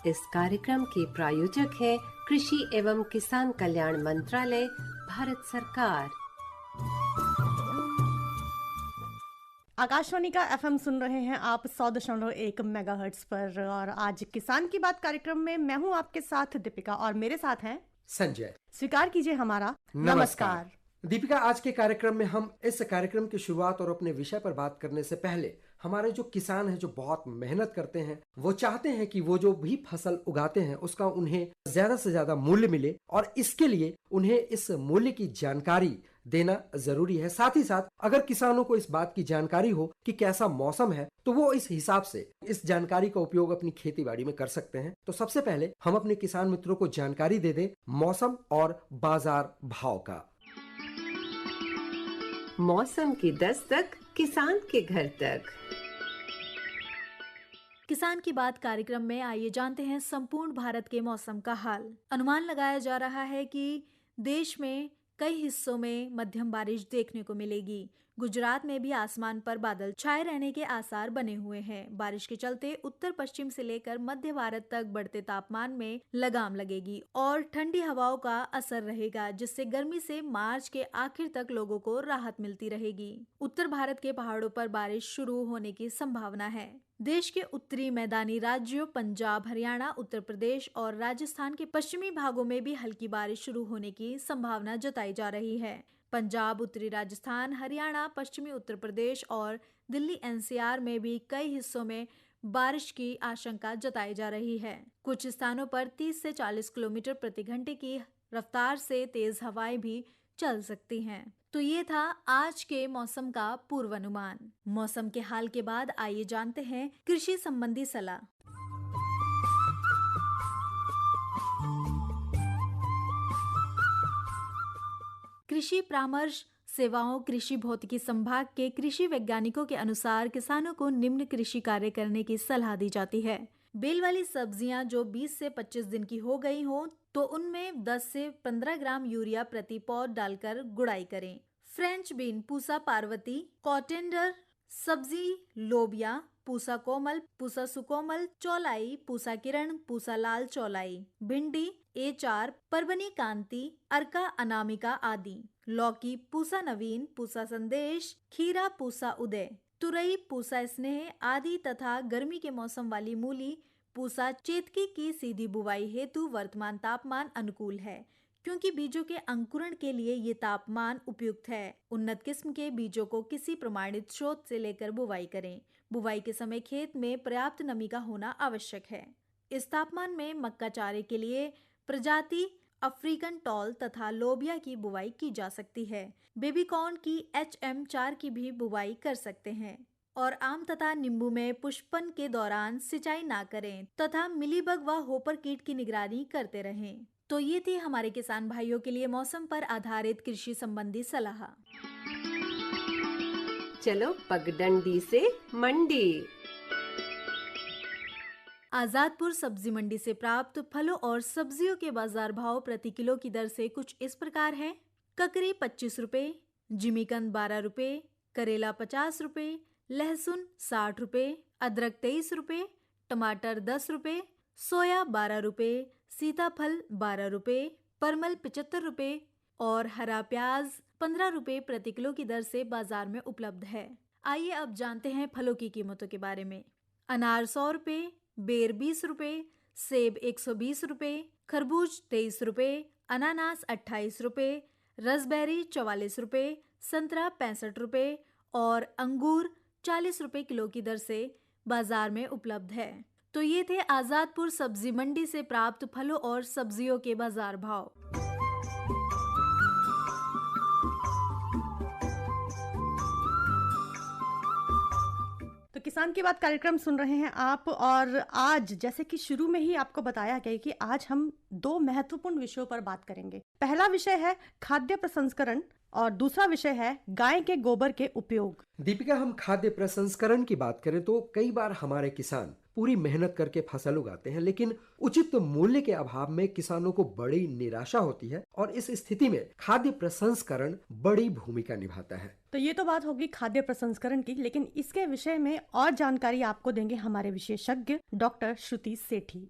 इस कार्यक्रम के प्रायोजक है कृषि एवं किसान कल्याण मंत्रालय, भारत सरकार। आकाशवाणी का एफएम सुन रहे हैं आप 100.1 मेगाहर्ट्ज पर, और आज किसान की बात कार्यक्रम में मैं हूं आपके साथ दीपिका, और मेरे साथ हैं संजय। स्वीकार कीजिए हमारा नमस्कार। दीपिका, आज के कार्यक्रम में हम इस कार्यक्रम की शुरुआत और अपने विषय पर बात करने से पहले हमारे जो किसान हैं, जो बहुत मेहनत करते हैं, वो चाहते हैं कि वो जो भी फसल उगाते हैं उसका उन्हें ज्यादा से ज्यादा मूल्य मिले, और इसके लिए उन्हें इस मूल्य की जानकारी देना जरूरी है। साथ ही साथ अगर किसानों को इस बात की जानकारी हो कि कैसा मौसम है, तो वो इस हिसाब से इस जानकारी का उपयोग अपनी खेती बाड़ी में कर सकते हैं। तो सबसे पहले हम अपने किसान मित्रों को जानकारी दे दें मौसम और बाजार भाव का। मौसम की दस्तक किसान के घर तक। किसान की बात कार्यक्रम में आइए जानते हैं संपूर्ण भारत के मौसम का हाल। अनुमान लगाया जा रहा है कि देश में कई हिस्सों में मध्यम बारिश देखने को मिलेगी। गुजरात में भी आसमान पर बादल छाए रहने के आसार बने हुए हैं। बारिश के चलते उत्तर पश्चिम से लेकर मध्य भारत तक बढ़ते तापमान में लगाम लगेगी और ठंडी हवाओं का असर रहेगा, जिससे गर्मी से मार्च के आखिर तक लोगों को राहत मिलती रहेगी। उत्तर भारत के पहाड़ों पर बारिश शुरू होने की संभावना है। देश के उत्तरी मैदानी राज्यों पंजाब, हरियाणा, उत्तर प्रदेश और राजस्थान के पश्चिमी भागों में भी हल्की बारिश शुरू होने की संभावना जताई जा रही है। पंजाब, उत्तरी राजस्थान, हरियाणा, पश्चिमी उत्तर प्रदेश और दिल्ली एनसीआर में भी कई हिस्सों में बारिश की आशंका जताई जा रही है। कुछ स्थानों पर 30 से 40 किलोमीटर प्रति घंटे की रफ्तार से तेज हवाएं भी चल सकती हैं। तो ये था आज के मौसम का पूर्वानुमान। मौसम के हाल के बाद आइए जानते हैं कृषि संबंधी सलाह। कृषि परामर्श सेवाओं कृषि भौतिकी संभाग के कृषि वैज्ञानिकों के अनुसार किसानों को निम्न कृषि कार्य करने की सलाह दी जाती है। बेल वाली सब्जियां जो 20 से 25 दिन की हो गई हो, तो उनमें 10 से 15 ग्राम यूरिया प्रति पौध डालकर गुड़ाई करें। फ्रेंच बीन पूसा पार्वती, कॉटेंडर सब्जी, लोबिया पूसा कोमल, पूसा सुकोमल, चौलाई पूसा किरण, पूसा लाल चौलाई, भिंडी A4, परवनी कांति, अर्का अनामिका आदि, लौकी पूसा नवीन, पूसा संदेश, खीरा पूसा उदय, तुरई पूसा स्नेह आदि तथा गर्मी के मौसम वाली मूली पूसा चेतकी की सीधी बुवाई हेतु वर्तमान तापमान अनुकूल है, क्योंकि बीजों के अंकुरण के लिए ये तापमान उपयुक्त है। उन्नत किस्म के बीजों को किसी प्रमाणित स्रोत से लेकर बुवाई करें। बुवाई के समय खेत में पर्याप्त नमी का होना आवश्यक है। इस तापमान में मक्का चारे के लिए प्रजाति अफ्रीकन टॉल तथा लोबिया की बुवाई की जा सकती है। बेबी कॉर्न की HM4 की भी बुवाई कर सकते हैं। और आम तथा नींबू में पुष्पन के दौरान सिंचाई ना करें तथा मिलीबग व होपर कीट की निगरानी करते रहें। तो ये थी हमारे किसान भाइयों के लिए मौसम पर आधारित कृषि संबंधी सलाह। चलो पगडंडी से मंडी। आजादपुर सब्जी मंडी से प्राप्त फलों और सब्जियों के बाजार भाव प्रति किलो की दर से कुछ इस प्रकार है। ककड़ी 25 रुपए, जिमीकंद 12 रुपए, करेला 50 रुपए, लहसुन 60 रुपए, अदरक 23 रुपए, टमाटर 10 रुपए, सोया 12 रुपए, सीताफल 12 रुपए, परमल 75 रुपए और हरा प्याज 15 रुपए प्रति किलो की दर से बाजार में उपलब्ध है। आइए अब जानते हैं फलों की कीमतों के बारे में। अनार 100 रुपए, बेर 20 रुपए, सेब 120 रुपए, खरबूज 23 रुपए, अनानास 28 रुपए, रसबेरी 44 रुपए, संतरा 65 रुपए और अंगूर 40 रुपए किलो की दर से बाजार में उपलब्ध है। तो ये थे आजादपुर सब्जी मंडी से प्राप्त फलों और सब्जियों के बाजार भाव। तो किसान की बात कार्यक्रम सुन रहे हैं आप, और आज जैसे कि शुरू में ही आपको बताया गया कि आज हम 2 महत्वपूर्ण विषयों पर बात करेंगे। पहला विषय है खाद्य प्रसंस्करण और दूसरा विषय है गाय के गोबर के उपयोग। दीपिका, हम खाद्य प्रसंस्करण की बात करें तो कई बार हमारे किसान पूरी मेहनत करके फसल उगाते हैं, लेकिन उचित मूल्य के अभाव में किसानों को बड़ी निराशा होती है और इस स्थिति में खाद्य प्रसंस्करण बड़ी भूमिका निभाता है। तो ये तो बात होगी खाद्य प्रसंस्करण की, लेकिन इसके विषय में और जानकारी आपको देंगे हमारे विशेषज्ञ डॉक्टर श्रुति सेठी।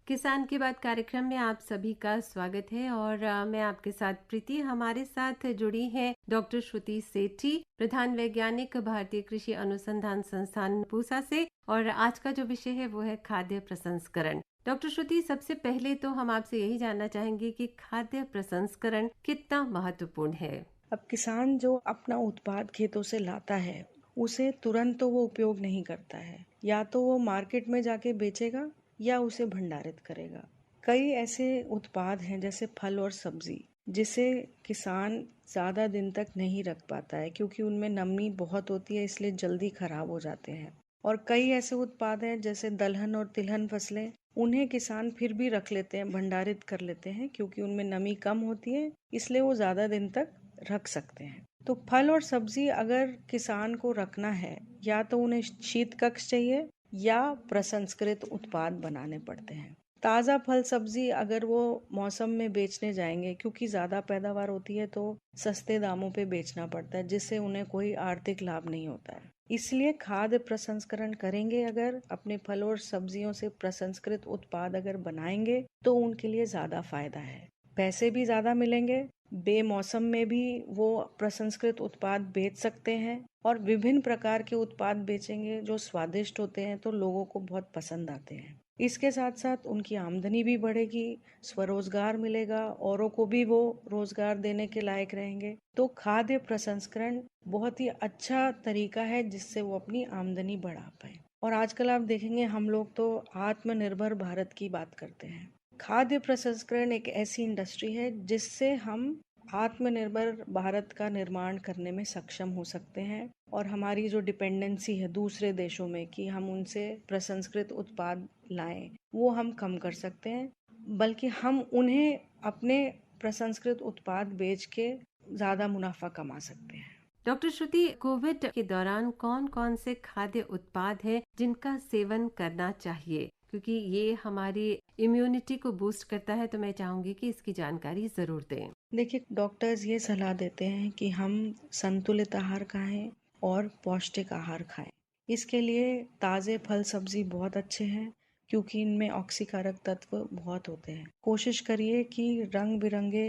किसान की बात कार्यक्रम में आप सभी का स्वागत है और मैं आपके साथ प्रीति। हमारे साथ जुड़ी है डॉक्टर श्रुति सेठी, प्रधान वैज्ञानिक, भारतीय कृषि अनुसंधान संस्थान पूसा से, और आज का जो विषय है वो है खाद्य प्रसंस्करण। डॉक्टर श्रुति, सबसे पहले तो हम आपसे यही जानना चाहेंगे कि खाद्य प्रसंस्करण कितना महत्वपूर्ण है। अब किसान जो अपना उत्पाद खेतों से लाता है उसे तुरंत तो वो उपयोग नहीं करता है, या तो वो मार्केट में जाके बेचेगा या उसे भंडारित करेगा। कई ऐसे उत्पाद हैं जैसे फल और सब्जी जिसे किसान ज़्यादा दिन तक नहीं रख पाता है क्योंकि उनमें नमी बहुत होती है, इसलिए जल्दी खराब हो जाते हैं। और कई ऐसे उत्पाद हैं जैसे दलहन और तिलहन फसलें, उन्हें किसान फिर भी रख लेते हैं, भंडारित कर लेते हैं क्योंकि उनमें नमी कम होती है, इसलिए वो ज़्यादा दिन तक रख सकते हैं। तो फल और सब्जी अगर किसान को रखना है, या तो उन्हें शीत कक्ष चाहिए या प्रसंस्कृत उत्पाद बनाने पड़ते हैं। ताज़ा फल सब्जी अगर वो मौसम में बेचने जाएंगे, क्योंकि ज़्यादा पैदावार होती है तो सस्ते दामों पे बेचना पड़ता है, जिससे उन्हें कोई आर्थिक लाभ नहीं होता है। इसलिए खाद्य प्रसंस्करण करेंगे, अगर अपने फलों और सब्जियों से प्रसंस्कृत उत्पाद अगर बनाएंगे तो उनके लिए ज़्यादा फायदा है, पैसे भी ज़्यादा मिलेंगे, बेमौसम में भी वो प्रसंस्कृत उत्पाद बेच सकते हैं और विभिन्न प्रकार के उत्पाद बेचेंगे जो स्वादिष्ट होते हैं तो लोगों को बहुत पसंद आते हैं। इसके साथ साथ उनकी आमदनी भी बढ़ेगी, स्वरोजगार मिलेगा, औरों को भी वो रोजगार देने के लायक रहेंगे। तो खाद्य प्रसंस्करण बहुत ही अच्छा तरीका है जिससे वो अपनी आमदनी बढ़ा पाए। और आजकल आप देखेंगे हम लोग तो आत्मनिर्भर भारत की बात करते हैं। खाद्य प्रसंस्करण एक ऐसी इंडस्ट्री है जिससे हम आत्मनिर्भर भारत का निर्माण करने में सक्षम हो सकते हैं और हमारी जो डिपेंडेंसी है दूसरे देशों में कि हम उनसे प्रसंस्कृत उत्पाद लाएं, वो हम कम कर सकते हैं, बल्कि हम उन्हें अपने प्रसंस्कृत उत्पाद बेच के ज़्यादा मुनाफा कमा सकते हैं। डॉक्टर श्रुति, कोविड के दौरान कौन कौन से खाद्य उत्पाद हैं जिनका सेवन करना चाहिए, क्योंकि ये हमारी इम्यूनिटी को बूस्ट करता है, तो मैं चाहूंगी कि इसकी जानकारी जरूर दें। देखिए, डॉक्टर्स ये सलाह देते हैं कि हम संतुलित आहार खाएं और पौष्टिक आहार खाएं। इसके लिए ताज़े फल सब्जी बहुत अच्छे हैं क्योंकि इनमें ऑक्सीकारक तत्व बहुत होते हैं। कोशिश करिए कि रंग बिरंगे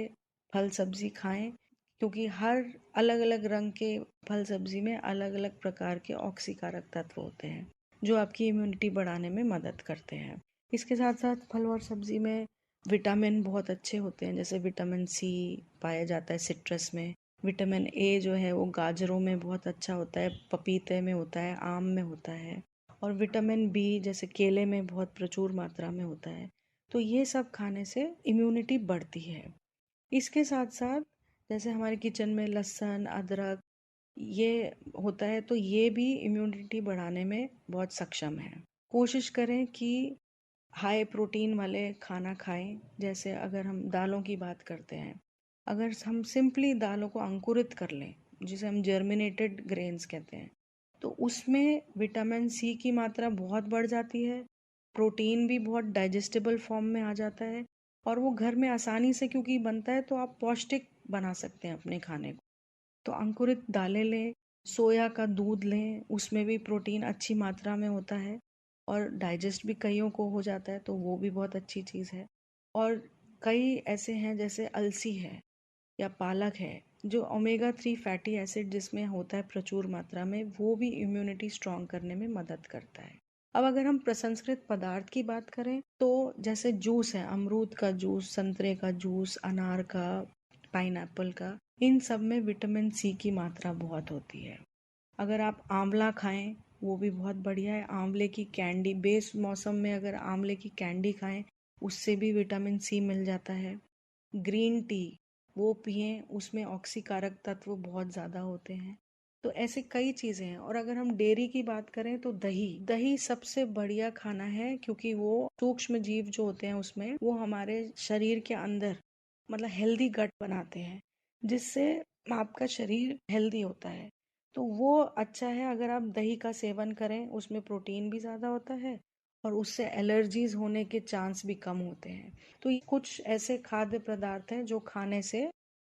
फल सब्जी खाएं क्योंकि हर अलग अलग रंग के फल सब्जी में अलग अलग प्रकार के ऑक्सीकारक तत्व होते हैं जो आपकी इम्यूनिटी बढ़ाने में मदद करते हैं। इसके साथ साथ फल और सब्जी में विटामिन बहुत अच्छे होते हैं, जैसे विटामिन सी पाया जाता है सिट्रस में, विटामिन ए जो है वो गाजरों में बहुत अच्छा होता है, पपीते में होता है, आम में होता है, और विटामिन बी जैसे केले में बहुत प्रचुर मात्रा में होता है। तो ये सब खाने से इम्यूनिटी बढ़ती है। इसके साथ साथ जैसे हमारे किचन में लहसुन, अदरक ये होता है तो ये भी इम्यूनिटी बढ़ाने में बहुत सक्षम है। कोशिश करें कि हाई प्रोटीन वाले खाना खाएं। जैसे अगर हम दालों की बात करते हैं, अगर हम सिंपली दालों को अंकुरित कर लें, जिसे हम जर्मिनेटेड ग्रेन्स कहते हैं, तो उसमें विटामिन सी की मात्रा बहुत बढ़ जाती है, प्रोटीन भी बहुत डाइजेस्टेबल फॉर्म में आ जाता है और वो घर में आसानी से क्योंकि बनता है तो आप पौष्टिक बना सकते हैं अपने खाने को। तो अंकुरित दालें लें, सोया का दूध लें, उसमें भी प्रोटीन अच्छी मात्रा में होता है और डाइजेस्ट भी कईयों को हो जाता है, तो वो भी बहुत अच्छी चीज़ है। और कई ऐसे हैं जैसे अलसी है या पालक है, जो ओमेगा 3 फैटी एसिड जिसमें होता है प्रचुर मात्रा में, वो भी इम्यूनिटी स्ट्रॉन्ग करने में मदद करता है। अब अगर हम प्रसंस्कृत पदार्थ की बात करें तो जैसे जूस है, अमरूद का जूस, संतरे का जूस, अनार का, पाइनएप्पल का, इन सब में विटामिन सी की मात्रा बहुत होती है। अगर आप आंवला खाएं वो भी बहुत बढ़िया है। आंवले की कैंडी, बेस मौसम में अगर आंवले की कैंडी खाएं उससे भी विटामिन सी मिल जाता है। ग्रीन टी वो पिएं, उसमें ऑक्सीकारक तत्व बहुत ज़्यादा होते हैं। तो ऐसे कई चीज़ें हैं। और अगर हम डेयरी की बात करें तो दही सबसे बढ़िया खाना है क्योंकि वो सूक्ष्म जीव जो होते हैं उसमें वो हमारे शरीर के अंदर मतलब हेल्दी गट बनाते हैं, जिससे आपका शरीर हेल्दी होता है। तो वो अच्छा है अगर आप दही का सेवन करें, उसमें प्रोटीन भी ज़्यादा होता है और उससे एलर्जीज होने के चांस भी कम होते हैं। तो ये कुछ ऐसे खाद्य पदार्थ हैं जो खाने से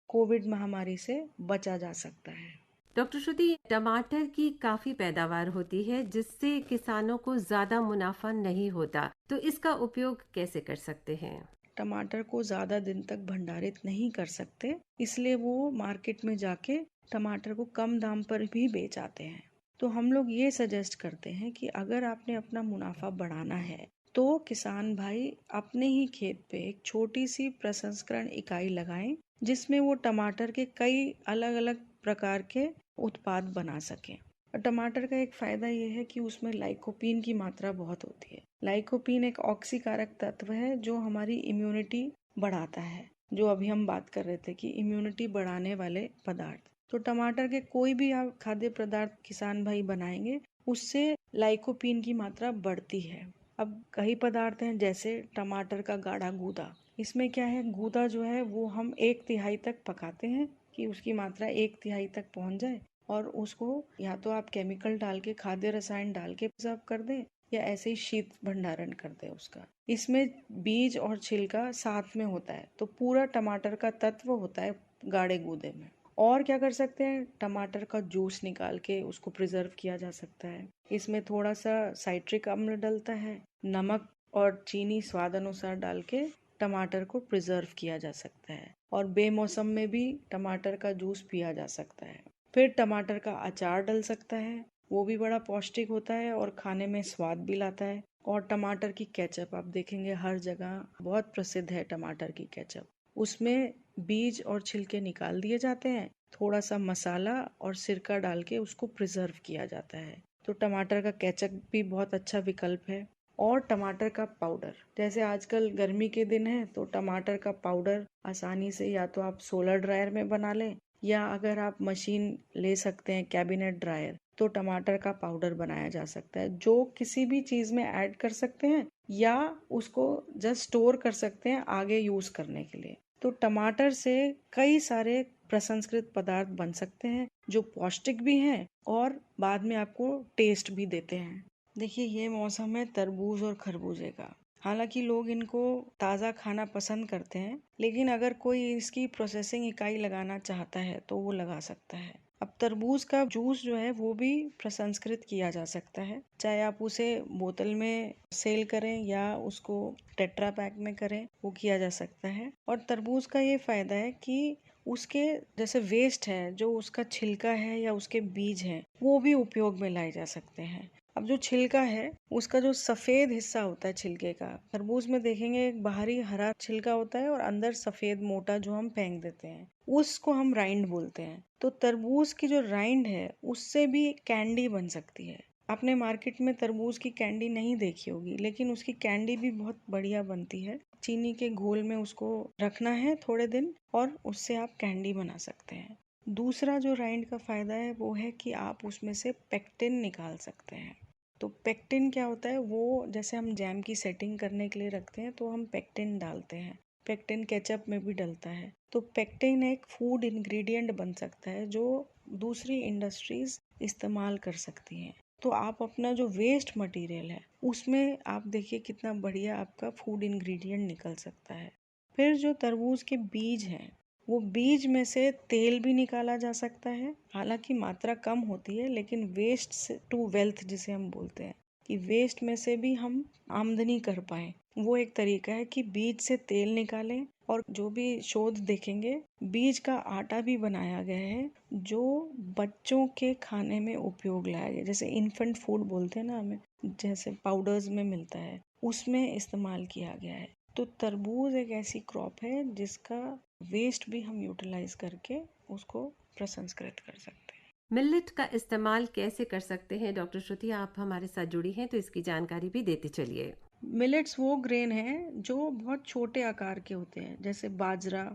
कोविड महामारी से बचा जा सकता है। डॉक्टर श्रुति, टमाटर की काफी पैदावार होती है जिससे किसानों को ज्यादा मुनाफा नहीं होता, तो इसका उपयोग कैसे कर सकते हैं? टमाटर को ज़्यादा दिन तक भंडारित नहीं कर सकते, इसलिए वो मार्केट में जाके टमाटर को कम दाम पर भी बेच आते हैं। तो हम लोग ये सजेस्ट करते हैं कि अगर आपने अपना मुनाफा बढ़ाना है तो किसान भाई अपने ही खेत पे एक छोटी सी प्रसंस्करण इकाई लगाएं, जिसमें वो टमाटर के कई अलग अलग प्रकार के उत्पाद बना सकें। और टमाटर का एक फायदा ये है कि उसमें लाइकोपीन की मात्रा बहुत होती है। लाइकोपीन एक ऑक्सीकारक तत्व है जो हमारी इम्यूनिटी बढ़ाता है, जो अभी हम बात कर रहे थे कि इम्यूनिटी बढ़ाने वाले पदार्थ। तो टमाटर के कोई भी आप खाद्य पदार्थ किसान भाई बनाएंगे, उससे लाइकोपीन की मात्रा बढ़ती है। अब कई पदार्थ हैं जैसे टमाटर का गाढ़ा गूदा, इसमें क्या है, गूदा जो है वो हम 1/3 तक पकाते हैं कि उसकी मात्रा 1/3 तक पहुंच जाए, और उसको या तो आप केमिकल डाल के, खाद्य रसायन डाल के प्रिजर्व कर दें, या ऐसे ही शीत भंडारण कर दें उसका। इसमें बीज और छिलका साथ में होता है, तो पूरा टमाटर का तत्व होता है गाढ़े गूदे में। और क्या कर सकते हैं, टमाटर का जूस निकाल के उसको प्रिजर्व किया जा सकता है। इसमें थोड़ा सा साइट्रिक अम्ल डलता है, नमक और चीनी स्वाद अनुसार डाल के टमाटर को प्रिजर्व किया जा सकता है। और बेमौसम में भी टमाटर का जूस पिया जा सकता है। फिर टमाटर का अचार डल सकता है, वो भी बड़ा पौष्टिक होता है और खाने में स्वाद भी लाता है। और टमाटर की केचप आप देखेंगे हर जगह बहुत प्रसिद्ध है। टमाटर की केचप, उसमें बीज और छिलके निकाल दिए जाते हैं, थोड़ा सा मसाला और सिरका डाल के उसको प्रिजर्व किया जाता है। तो टमाटर का केचप भी बहुत अच्छा विकल्प है। और टमाटर का पाउडर, जैसे आजकल गर्मी के दिन है तो टमाटर का पाउडर आसानी से या तो आप सोलर ड्रायर में बना लें, या अगर आप मशीन ले सकते हैं कैबिनेट ड्रायर, तो टमाटर का पाउडर बनाया जा सकता है, जो किसी भी चीज में ऐड कर सकते हैं या उसको जस्ट स्टोर कर सकते हैं आगे यूज करने के लिए। तो टमाटर से कई सारे प्रसंस्कृत पदार्थ बन सकते हैं जो पौष्टिक भी हैं और बाद में आपको टेस्ट भी देते हैं। देखिए, ये मौसम है तरबूज और खरबूजे का। हालांकि लोग इनको ताज़ा खाना पसंद करते हैं, लेकिन अगर कोई इसकी प्रोसेसिंग इकाई लगाना चाहता है तो वो लगा सकता है। अब तरबूज का जूस जो है वो भी प्रसंस्कृत किया जा सकता है, चाहे आप उसे बोतल में सेल करें या उसको टेट्रा पैक में करें, वो किया जा सकता है। और तरबूज का ये फायदा है कि उसके जैसे वेस्ट है, जो उसका छिलका है या उसके बीज हैं, वो भी उपयोग में लाए जा सकते हैं। अब जो छिलका है, उसका जो सफेद हिस्सा होता है छिलके का, तरबूज में देखेंगे एक बाहरी हरा छिलका होता है और अंदर सफेद मोटा जो हम फेंक देते हैं, उसको हम राइंड बोलते हैं। तो तरबूज की जो राइंड है उससे भी कैंडी बन सकती है। आपने मार्केट में तरबूज की कैंडी नहीं देखी होगी, लेकिन उसकी कैंडी भी बहुत बढ़िया बनती है। चीनी के घोल में उसको रखना है थोड़े दिन और उससे आप कैंडी बना सकते हैं। दूसरा जो राइंड का फायदा है वो है कि आप उसमें से पेक्टिन निकाल सकते हैं। तो पेक्टिन क्या होता है, वो जैसे हम जैम की सेटिंग करने के लिए रखते हैं तो हम पेक्टिन डालते हैं। पेक्टिन केचप में भी डलता है। तो पेक्टिन एक फूड इंग्रेडिएंट बन सकता है जो दूसरी इंडस्ट्रीज इस्तेमाल कर सकती हैं। तो आप अपना जो वेस्ट मटेरियल है उसमें आप देखिए कितना बढ़िया आपका फूड इंग्रेडिएंट निकल सकता है। फिर जो तरबूज के बीज हैं, वो बीज में से तेल भी निकाला जा सकता है। हालांकि मात्रा कम होती है, लेकिन वेस्ट टू वेल्थ जिसे हम बोलते हैं, कि वेस्ट में से भी हम आमदनी कर पाए, वो एक तरीका है कि बीज से तेल निकालें। और जो भी शोध देखेंगे, बीज का आटा भी बनाया गया है जो बच्चों के खाने में उपयोग लाया गया, जैसे इन्फेंट फूड बोलते हैं ना हमें, जैसे पाउडर्स में मिलता है, उसमें इस्तेमाल किया गया है। तो तरबूज एक ऐसी क्रॉप है जिसका वेस्ट भी हम यूटिलाइज करके उसको प्रसंस्कृत कर सकते हैं। मिलेट का इस्तेमाल कैसे कर सकते हैं डॉक्टर श्रुति? आप हमारे साथ जुड़ी हैं तो इसकी जानकारी भी देते चलिए। मिलेट्स वो ग्रेन हैं जो बहुत छोटे आकार के होते हैं, जैसे बाजरा,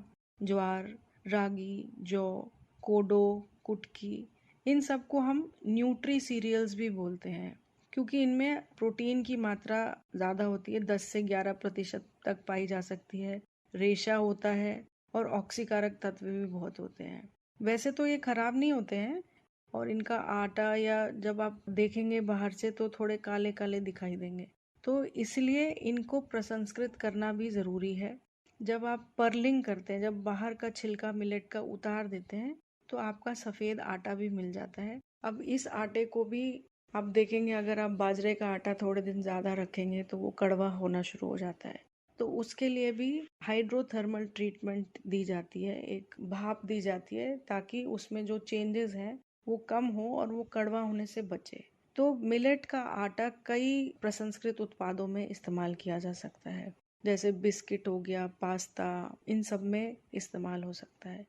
ज्वार, रागी, जौ, कोडो, कुटकी। इन सबको हम न्यूट्री सीरियल्स भी बोलते हैं, क्योंकि इनमें प्रोटीन की मात्रा ज़्यादा होती है, 10 से 11% तक पाई जा सकती है। रेशा होता है और ऑक्सीकारक तत्व भी बहुत होते हैं। वैसे तो ये खराब नहीं होते हैं, और इनका आटा या जब आप देखेंगे बाहर से तो थोड़े काले काले दिखाई देंगे, तो इसलिए इनको प्रसंस्कृत करना भी ज़रूरी है। जब आप पर्लिंग करते हैं, जब बाहर का छिलका मिलेट का उतार देते हैं, तो तो आपका सफ़ेद आटा भी मिल जाता है। अब इस आटे को भी आप देखेंगे, अगर आप बाजरे का आटा थोड़े दिन ज़्यादा रखेंगे तो वो कड़वा होना शुरू हो जाता है। तो उसके लिए भी हाइड्रोथर्मल ट्रीटमेंट दी जाती है, एक भाप दी जाती है, ताकि उसमें जो चेंजेस हैं वो कम हो और वो कड़वा होने से बचे। तो मिलेट का आटा कई प्रसंस्कृत उत्पादों में इस्तेमाल किया जा सकता है, जैसे बिस्किट हो गया, पास्ता, इन सब में इस्तेमाल हो सकता है।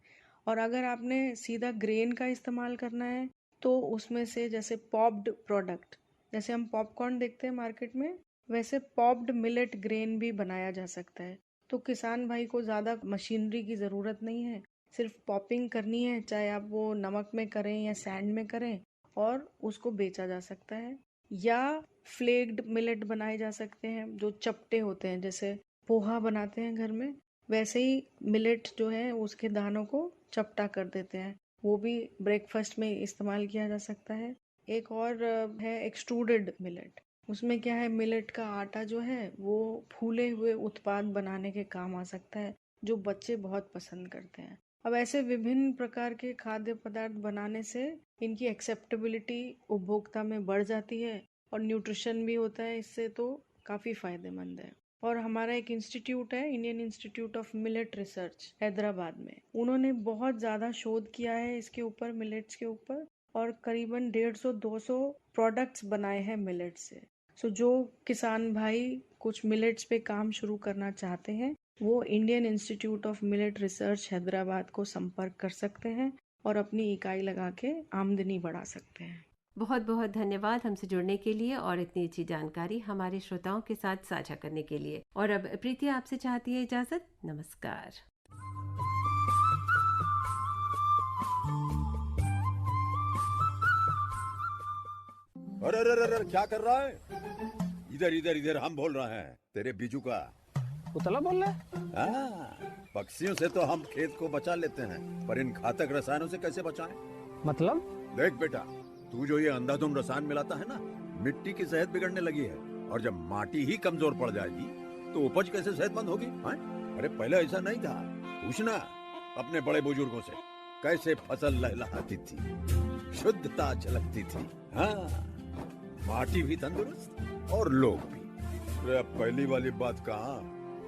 और अगर आपने सीधा ग्रेन का इस्तेमाल करना है तो उसमें से जैसे पॉप्ड प्रोडक्ट, जैसे हम पॉपकॉर्न देखते हैं मार्केट में, वैसे पॉप्ड मिलेट ग्रेन भी बनाया जा सकता है। तो किसान भाई को ज़्यादा मशीनरी की ज़रूरत नहीं है, सिर्फ पॉपिंग करनी है, चाहे आप वो नमक में करें या सैंड में करें, और उसको बेचा जा सकता है। या फ्लेक्ड मिलेट बनाए जा सकते हैं जो चपटे होते हैं, जैसे पोहा बनाते हैं घर में, वैसे ही मिलेट जो है उसके दानों को चपटा कर देते हैं, वो भी ब्रेकफास्ट में इस्तेमाल किया जा सकता है। एक और है एक्सट्रूडेड मिलेट। उसमें क्या है, मिलेट का आटा जो है वो फूले हुए उत्पाद बनाने के काम आ सकता है, जो बच्चे बहुत पसंद करते हैं। अब ऐसे विभिन्न प्रकार के खाद्य पदार्थ बनाने से इनकी एक्सेप्टेबिलिटी उपभोक्ता में बढ़ जाती है और न्यूट्रिशन भी होता है इससे, तो काफ़ी फायदेमंद है। और हमारा एक इंस्टीट्यूट है, Indian institute of millet research, Hyderabad में, उन्होंने बहुत ज़्यादा शोध किया है इसके ऊपर, मिलेट्स के ऊपर, और करीबन 150-200 प्रोडक्ट्स बनाए हैं मिलेट से। सो जो किसान भाई कुछ मिलेट्स पे काम शुरू करना चाहते हैं वो Indian institute of millet research Hyderabad को संपर्क कर सकते हैं और अपनी इकाई लगा के आमदनी बढ़ा सकते हैं। बहुत बहुत धन्यवाद हमसे जुड़ने के लिए और इतनी अच्छी जानकारी हमारे श्रोताओं के साथ साझा करने के लिए। और अब प्रीति आपसे चाहती है इजाजत। नमस्कार। अरे अरे अरे अरे, क्या कर रहा है? इधर इधर इधर, हम बोल रहे हैं तेरे बीजू का। उतला बोल रहा है? हाँ, पक्षियों से तो हम खेत को बचा लेते हैं, पर इन घातक रसायनों से कैसे बचाएं? मतलब? देख बेटा, तू जो ये अंधाधुंध रसायन मिलाता है ना, मिट्टी की सेहत बिगड़ने लगी है। और जब माटी ही कमजोर पड़ जाएगी तो उपज कैसे सेहतमंद होगी? हाँ? अरे पहले ऐसा नहीं था, पूछना अपने बड़े बुजुर्गों से, कैसे फसल लहलहाती थी, शुद्धता झलकती थी। हाँ, माटी भी तंदुरुस्त और लोग भी। अरे अब पहली वाली बात कहाँ?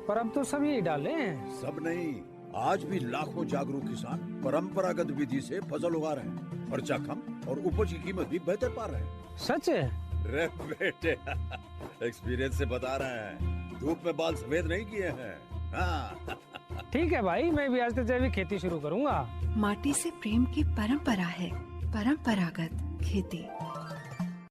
पर अब तो सब यही डाले हैं। सब नहीं, आज भी लाखों जागरूक किसान परंपरागत विधि से फसल उगा रहे हैं, खर्चा कम और उपज की कीमत भी बेहतर पा रहे हैं। सच है? रे बेटे, एक्सपीरियंस से बता रहे हैं, धूप में बाल सफेद नहीं किए हैं। हाँ। ठीक है भाई, मैं भी आज से जैविक खेती शुरू करूंगा। माटी से प्रेम की परंपरा है, परंपरागत खेती।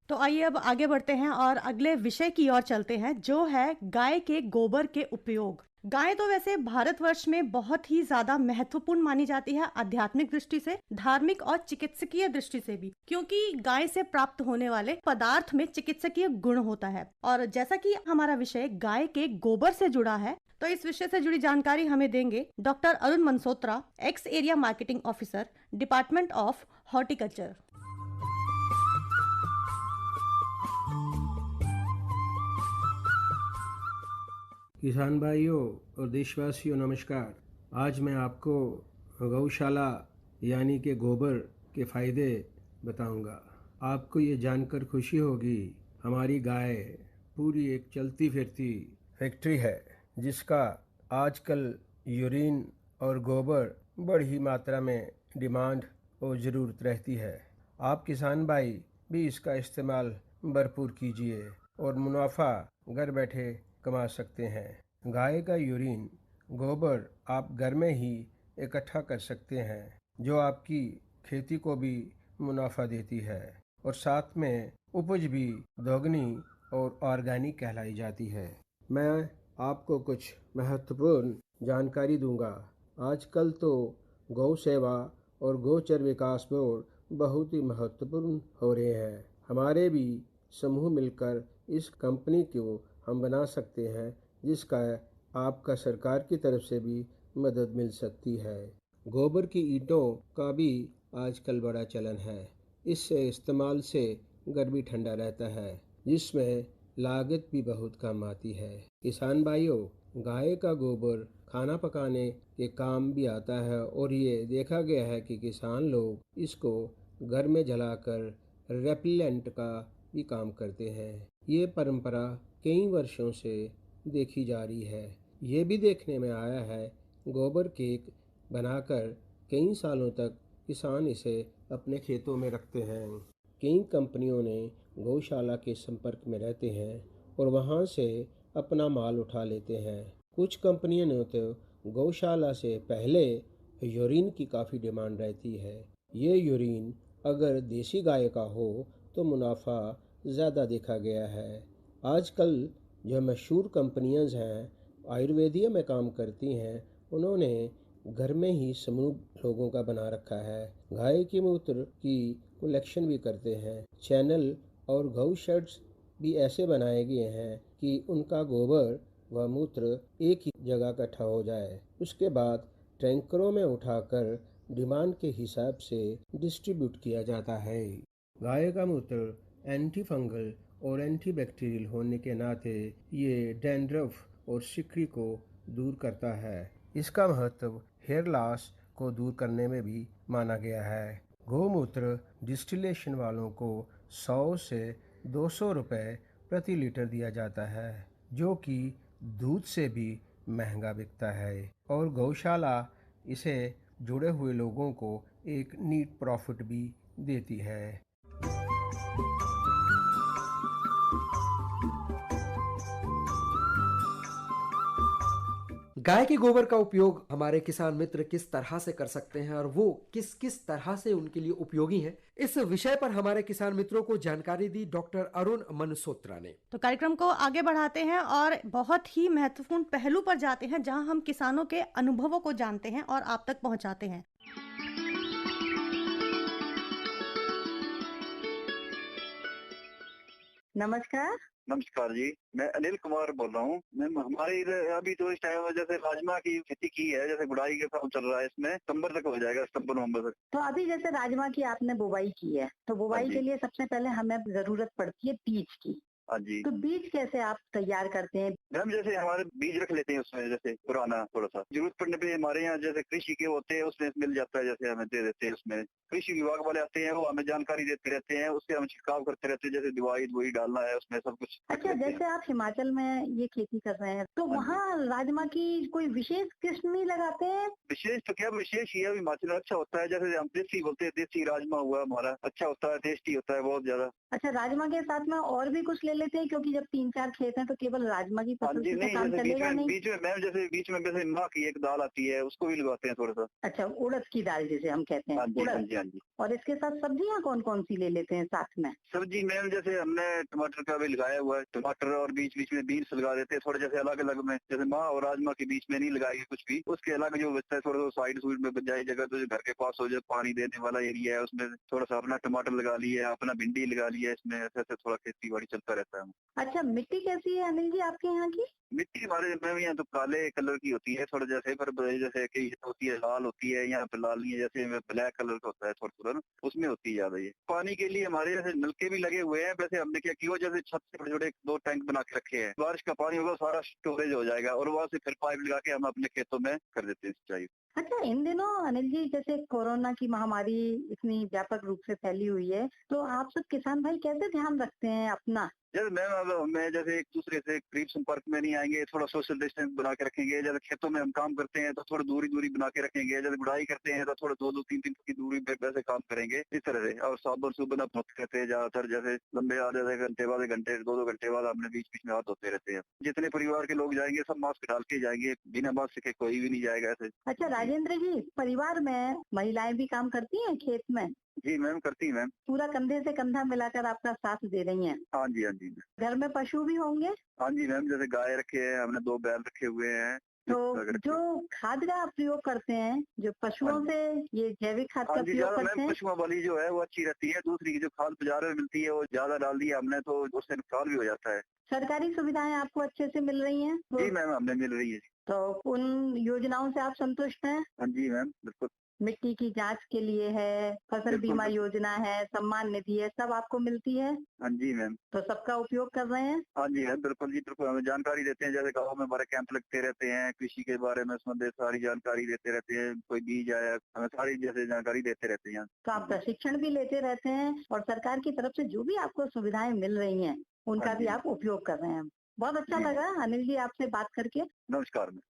तो आइए अब आगे बढ़ते हैं और अगले विषय की ओर चलते हैं, जो है गाय के गोबर के उपयोग। गाय तो वैसे भारतवर्ष में बहुत ही ज्यादा महत्वपूर्ण मानी जाती है, आध्यात्मिक दृष्टि से, धार्मिक और चिकित्सकीय दृष्टि से भी, क्योंकि गाय से प्राप्त होने वाले पदार्थ में चिकित्सकीय गुण होता है। और जैसा कि हमारा विषय गाय के गोबर से जुड़ा है, तो इस विषय से जुड़ी जानकारी हमें देंगे doctor Arun Mansotra, ex area marketing officer, department of horticulture. किसान भाइयों और देशवासियों नमस्कार। आज मैं आपको गौशाला यानी कि गोबर के फ़ायदे बताऊंगा। आपको ये जानकर खुशी होगी, हमारी गाय पूरी एक चलती फिरती फैक्ट्री है, जिसका आजकल यूरिन और गोबर बड़ी मात्रा में डिमांड और ज़रूरत रहती है। आप किसान भाई भी इसका इस्तेमाल भरपूर कीजिए और मुनाफा घर बैठे कमा सकते हैं। गाय का यूरिन, गोबर आप घर में ही इकट्ठा कर सकते हैं, जो आपकी खेती को भी मुनाफा देती है और साथ में उपज भी दोगुनी और ऑर्गेनिक कहलाई जाती है। मैं आपको कुछ महत्वपूर्ण जानकारी दूंगा। आजकल तो गौ सेवा और गोचर विकास बोर्ड बहुत ही महत्वपूर्ण हो रहे हैं। हमारे भी समूह मिलकर इस कंपनी को हम बना सकते हैं, जिसका आपका सरकार की तरफ से भी मदद मिल सकती है। गोबर की ईंटों का भी आजकल बड़ा चलन है। इससे इस्तेमाल से घर भी ठंडा रहता है, जिसमें लागत भी बहुत कम आती है। किसान भाइयों, गाय का गोबर खाना पकाने के काम भी आता है और ये देखा गया है कि किसान लोग इसको घर में जलाकर रेपेलेंट का भी काम करते हैं। ये परंपरा कई वर्षों से देखी जा रही है। ये भी देखने में आया है गोबर केक बनाकर कई सालों तक किसान इसे अपने खेतों में रखते हैं। कई कंपनियों ने गौशाला के संपर्क में रहते हैं और वहाँ से अपना माल उठा लेते हैं। कुछ कंपनियों ने तो गौशाला से पहले यूरिन की काफ़ी डिमांड रहती है। ये यूरिन अगर देसी गाय का हो तो मुनाफा ज़्यादा देखा गया है। आजकल जो मशहूर कंपनियां हैं आयुर्वेदिया में काम करती हैं, उन्होंने घर में ही समूह लोगों का बना रखा है। गाय के मूत्र की कलेक्शन भी करते हैं। चैनल और गौ शेड्स भी ऐसे बनाए गए हैं कि उनका गोबर व मूत्र एक ही जगह इकट्ठा हो जाए। उसके बाद टैंकरों में उठाकर डिमांड के हिसाब से डिस्ट्रीब्यूट किया जाता है। गाय का मूत्र एंटी फंगल और एंटी बैक्टीरियल होने के नाते ये डैंड्रफ और सिकड़ी को दूर करता है। इसका महत्व हेयर लॉस को दूर करने में भी माना गया है। गौमूत्र डिस्टिलेशन वालों को 100 से 200 रुपए प्रति लीटर दिया जाता है, जो कि दूध से भी महंगा बिकता है, और गौशाला इसे जुड़े हुए लोगों को एक नीट प्रॉफिट भी देती है। गाय के गोबर का उपयोग हमारे किसान मित्र किस तरह से कर सकते हैं और वो किस किस तरह से उनके लिए उपयोगी है, इस विषय पर हमारे किसान मित्रों को जानकारी दी डॉक्टर अरुण मनसोत्रा ने। तो कार्यक्रम को आगे बढ़ाते हैं और बहुत ही महत्वपूर्ण पहलू पर जाते हैं जहां हम किसानों के अनुभवों को जानते हैं और आप तक पहुंचाते हैं। नमस्कार। नमस्कार जी, मैं अनिल कुमार बोल रहा हूँ। मैम हमारे इधर अभी तो इस टाइम जैसे राजमा की खेती की है, जैसे गुड़ाई का काम चल रहा है, इसमें सितंबर तक हो जाएगा, सितंबर नवंबर तक। तो अभी जैसे राजमा की आपने बुवाई की है, तो बुवाई के लिए सबसे पहले हमें जरूरत पड़ती है बीज की। हाँ जी। तो बीज कैसे आप तैयार करते हैं? मैम जैसे हमारे बीज रख लेते हैं उसमें, जैसे पुराना थोड़ा सा जरूरत पड़ने पे हमारे यहाँ जैसे कृषि के होते हैं, उसमें मिल जाता है, जैसे हमें दे देते हैं। उसमें कृषि विभाग वाले आते हैं, वो हमें जानकारी देते रहते हैं, उससे हम छिड़काव करते रहते हैं, जैसे दवाई डालना है उसमें सब कुछ। अच्छा, जैसे आप हिमाचल में ये खेती कर रहे हैं, तो वहाँ राजमा की कोई विशेष किस्म नहीं लगाते हैं? विशेष तो क्या विशेष ही है, हिमाचल में अच्छा होता है, जैसे हम देसी बोलते हैं, देसी राजमा हुआ हमारा, अच्छा होता है, टेस्टी होता है बहुत ज्यादा। अच्छा, राजमा के साथ में और भी कुछ ले लेते हैं, क्योंकि जब 3-4 खेत हैं तो केवल राजमा की फसल से तो काम चलेगा नहीं। बीच में मैम जैसे बीच में जैसे माँ की एक दाल आती है, उसको भी लगाते हैं थोड़ा सा। अच्छा, उड़द की दाल जिसे हम कहते हैं। हाँ जी, हाँ जी, हाँ जी। और इसके साथ सब्जियां कौन कौन सी ले लेते हैं साथ में? सब्जी मैम जैसे हमने टमाटर का भी लगाया हुआ है, टमाटर और बीच बीच में बीन्स लगा देते हैं थोड़े, जैसे अलग अलग में, जैसे माँ और राजमा के बीच में नहीं लगाएगी कुछ भी, उसके अलग जो बचता है थोड़ा साइड सूइड में बच जाए जगह, तो जो घर के पास हो जाए पानी देने वाला एरिया है, उसमें थोड़ा सा अपना टमाटर लगा लिया, अपना भिंडी लगा लिया, इसमें ऐसे ऐसे थोड़ा खेती बाड़ी चलता रहता है। अच्छा, मिट्टी कैसी है अनिल जी आपके यहाँ की? मिट्टी हमारे मैम यहाँ तो काले कलर की होती है थोड़ा, जैसे पर जैसे कि होती है लाल होती है, यहाँ पे लाल नहीं है, जैसे ब्लैक कलर का होता है थोड़ा थोड़ा, उसमें होती है ज्यादा। ये पानी के लिए हमारे जैसे नलके भी लगे हुए हैं, वैसे हमने क्या किया, जैसे छत से बड़े बड़े 2 टैंक बना के रखे हैं, बारिश का पानी होगा सारा स्टोरेज हो जाएगा, और वहाँ से फिर पाइप लगा के हम अपने खेतों में कर देते हैं सिंचाई। अच्छा, इन दिनों अनिल जी जैसे कोरोना की महामारी इतनी व्यापक रूप से फैली हुई है, तो आप सब किसान भाई कैसे ध्यान रखते हैं अपना? जैसे मैम अब हमें जैसे एक दूसरे से करीब संपर्क में नहीं आएंगे, थोड़ा सोशल डिस्टेंस बना के रखेंगे, जैसे खेतों में हम काम करते हैं तो थोड़ा दूरी बना के रखेंगे, जैसे गुड़ाई करते हैं तो थोड़ा 2-2-3-3 की दूरी पे वैसे काम करेंगे इस तरह से। और साबुन सुबन अब धोते रहते हैं ज्यादातर, जैसे लंबे आधे घंटे बाद, घंटे 2-2 घंटे बाद हमने बीच बीच में हाथ धोते रहते हैं। जितने परिवार के लोग जाएंगे सब मास्क डाल के जाएंगे, बिना मास्क के कोई भी नहीं जाएगा ऐसे। अच्छा राजेंद्र जी, परिवार में महिलाएं भी काम करती हैं खेत में? जी मैम, करती मैम। पूरा कंधे से कंधा मिलाकर आपका साथ दे रही हैं? हाँ जी, हाँ जी। घर में पशु भी होंगे? हाँ जी मैम, जैसे गाय रखे हैं हमने, 2 बैल रखे हुए हैं। तो जो खाद का आप प्रयोग करते हैं, जो पशुओं से ये जैविक खाद का प्रयोग करते हैं? पशुओं वाली जो है वो अच्छी रहती है, दूसरी की जो खाद बाजार में मिलती है वो ज्यादा डाल दी हमने तो उससे नुकसान भी हो जाता है। सरकारी सुविधाएं आपको अच्छे से मिल रही हैं? जी मैम, हमें मिल रही है। तो उन योजनाओं से आप संतुष्ट हैं? हाँ जी मैम, बिल्कुल। मिट्टी की जांच के लिए है, फसल बीमा योजना है, सम्मान निधि है, सब आपको मिलती है? हाँ जी मैम। तो सबका उपयोग कर रहे हैं? हाँ जी है, बिल्कुल जी बिल्कुल। हमें जानकारी देते हैं, जैसे गाँव में हमारे कैंप लगते रहते हैं, कृषि के बारे में संबंधित सारी जानकारी देते रहते हैं, कोई बीज आया, हमें सारी जैसे जानकारी देते रहते हैं। तो आप प्रशिक्षण भी लेते रहते हैं और सरकार की तरफ से जो भी आपको सुविधाएं मिल रही हैं उनका भी आप उपयोग कर रहे हैं। बहुत अच्छा लगा अनिल जी आपसे बात करके। नमस्कार मैम।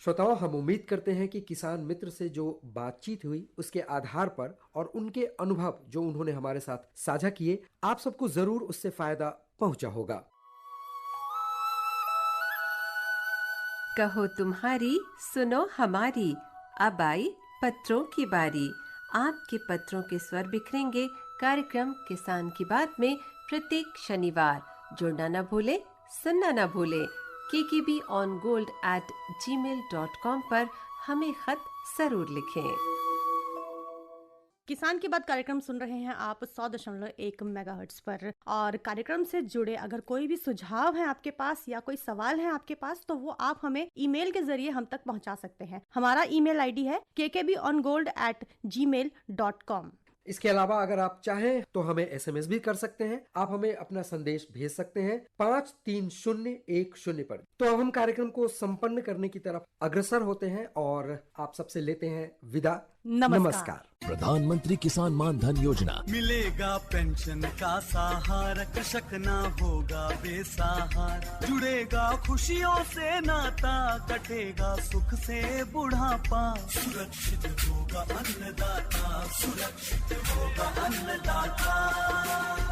श्रोताओं, हम उम्मीद करते हैं कि किसान मित्र से जो बातचीत हुई उसके आधार पर और उनके अनुभव जो उन्होंने हमारे साथ साझा किए, आप सबको जरूर उससे फायदा पहुंचा होगा। कहो तुम्हारी, सुनो हमारी, अब आई पत्रों की बारी। आपके पत्रों के स्वर बिखरेंगे कार्यक्रम किसान की बात में प्रत्येक शनिवार। जुड़ना न भूले, सुनना न भूले। kkbongold@gmail.com पर हमें खत जरूर लिखें। किसान की बात कार्यक्रम सुन रहे हैं आप 100.1 मेगाहर्ट्ज पर, और कार्यक्रम से जुड़े अगर कोई भी सुझाव है आपके पास या कोई सवाल है आपके पास तो वो आप हमें ईमेल के जरिए हम तक पहुंचा सकते हैं। हमारा ईमेल आईडी है kkbongold@gmail.com। इसके अलावा अगर आप चाहें तो हमें SMS भी कर सकते हैं। आप हमें अपना संदेश भेज सकते हैं 53010 पर। तो अब हम कार्यक्रम को संपन्न करने की तरफ अग्रसर होते हैं और आप सबसे लेते हैं विदा। नमस्कार। प्रधानमंत्री किसान मान धन योजना। मिलेगा पेंशन का सहारा, कृषक ना होगा बेसहारा, जुड़ेगा खुशियों से नाता, कटेगा सुख से बुढ़ापा, सुरक्षित होगा अन्नदाता, सुरक्षित होगा अन्नदाता।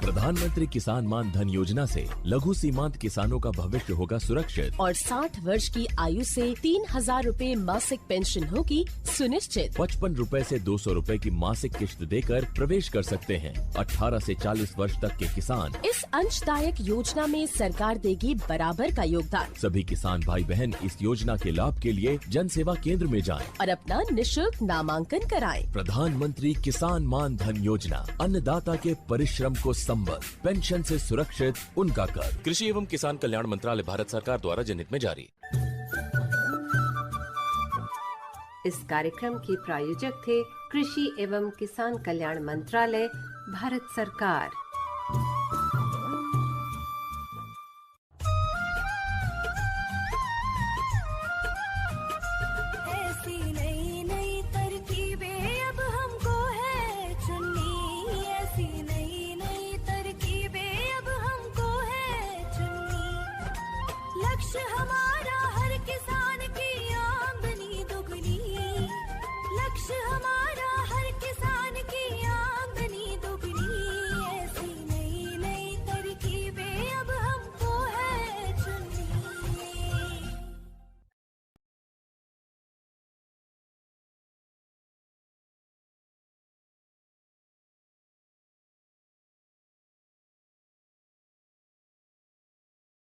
प्रधानमंत्री किसान मान धन योजना से लघु सीमांत किसानों का भविष्य होगा सुरक्षित और 60 वर्ष की आयु से 3,000 रूपए मासिक पेंशन होगी सुनिश्चित। 55 रूपए से 200 रूपए की मासिक किश्त देकर प्रवेश कर सकते हैं। 18 से 40 वर्ष तक के किसान इस अंशदायक योजना में सरकार देगी बराबर का योगदान। सभी किसान भाई बहन इस योजना के लाभ के लिए जन सेवा केंद्र में जाएं और अपना निशुल्क नामांकन कराएं। प्रधानमंत्री किसान मान धन योजना, अन्नदाता के परिश्रम को संबल, पेंशन से सुरक्षित उनका कर। कृषि एवं किसान कल्याण मंत्रालय, भारत सरकार द्वारा जनहित में जारी। इस कार्यक्रम के प्रायोजक थे कृषि एवं किसान कल्याण मंत्रालय, भारत सरकार। ऐसी नई नई तरकीबें अब हमको है चुननी, ऐसी नई नई तरकीबें अब हमको है चुननी, लक्ष्य हमारा